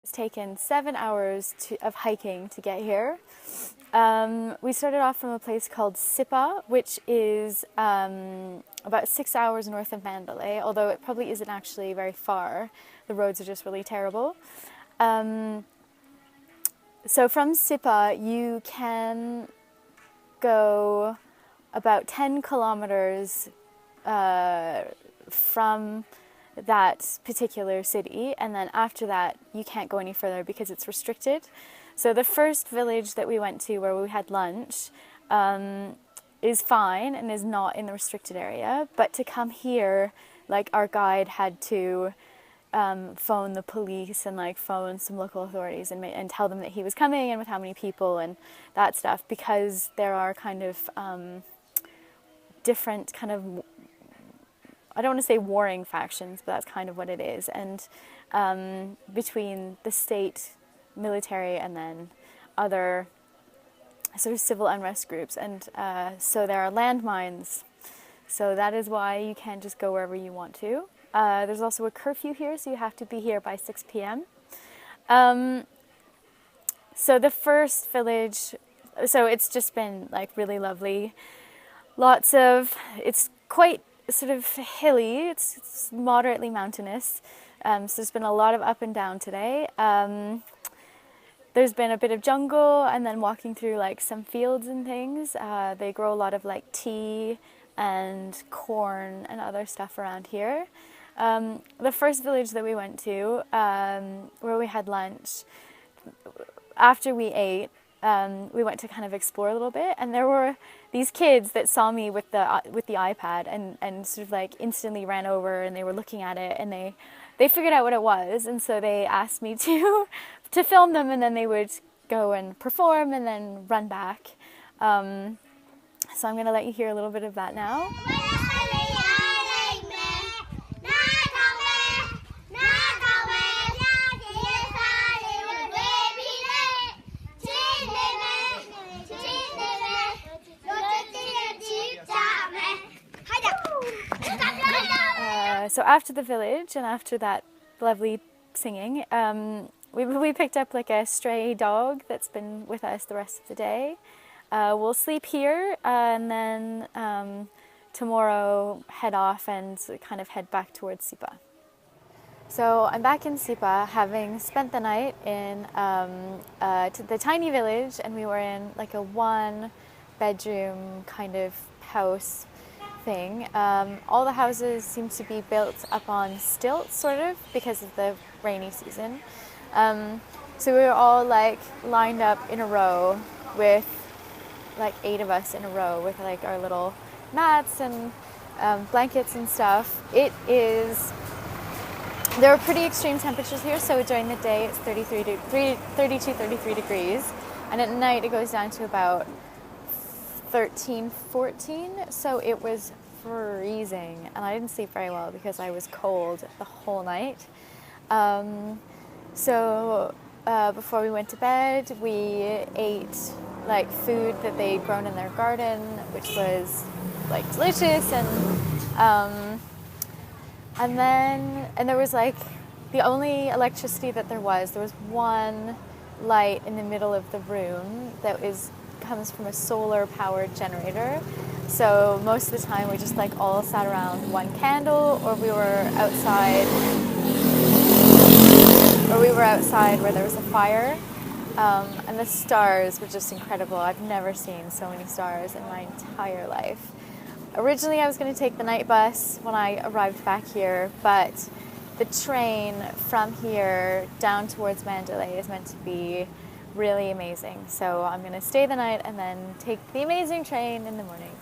It's taken 7 hours of hiking to get here. We started off from a place called Sipa, which is about 6 hours north of Mandalay, although it probably isn't actually very far. The roads are just really terrible. So from Sipa, you can go about 10 kilometers from that particular city, and then after that you can't go any further because it's restricted. So the first village that we went to where we had lunch is fine and is not in the restricted area, but to come here, like, our guide had to phone the police and like phone some local authorities and tell them that he was coming and with how many people and that stuff, because there are kind of different kind of, I don't want to say warring factions, but that's kind of what it is. And between the state military and then other sort of civil unrest groups. And so there are landmines. So that is why you can't just go wherever you want to. There's also a curfew here, so you have to be here by 6 p.m. So the first village, so it's just been like really lovely. It's quite sort of hilly, it's moderately mountainous, so there's been a lot of up and down today. There's been a bit of jungle and then walking through like some fields and things. They grow a lot of like tea and corn and other stuff around here. The first village that we went to, where we had lunch, after we ate, we went to kind of explore a little bit, and there were these kids that saw me with the iPad and sort of like instantly ran over, and they were looking at it, and they figured out what it was, and so they asked me to film them, and then they would go and perform and then run back. So I'm going to let you hear a little bit of that now. So after the village and after that lovely singing, we picked up like a stray dog that's been with us the rest of the day. We'll sleep here and then tomorrow head off and kind of head back towards Sipa. So I'm back in Sipa, having spent the night in the tiny village, and we were in like a 1-bedroom kind of house thing. All the houses seem to be built up on stilts, sort of, because of the rainy season. So we were all like lined up in a row with like 8 of us in a row with like our little mats and blankets and stuff. There are pretty extreme temperatures here, so during the day it's 32, 33 degrees, and at night it goes down to about 13, 14, so it was freezing, and I didn't sleep very well because I was cold the whole night. So before we went to bed, we ate like food that they'd grown in their garden, which was like delicious, and there was like the only electricity that there was one light in the middle of the room that comes from a solar powered generator. So most of the time we just like all sat around one candle, or we were outside where there was a fire. And the stars were just incredible. I've never seen so many stars in my entire life. Originally I was going to take the night bus when I arrived back here, but the train from here down towards Mandalay is meant to be really amazing. So I'm going to stay the night and then take the amazing train in the morning.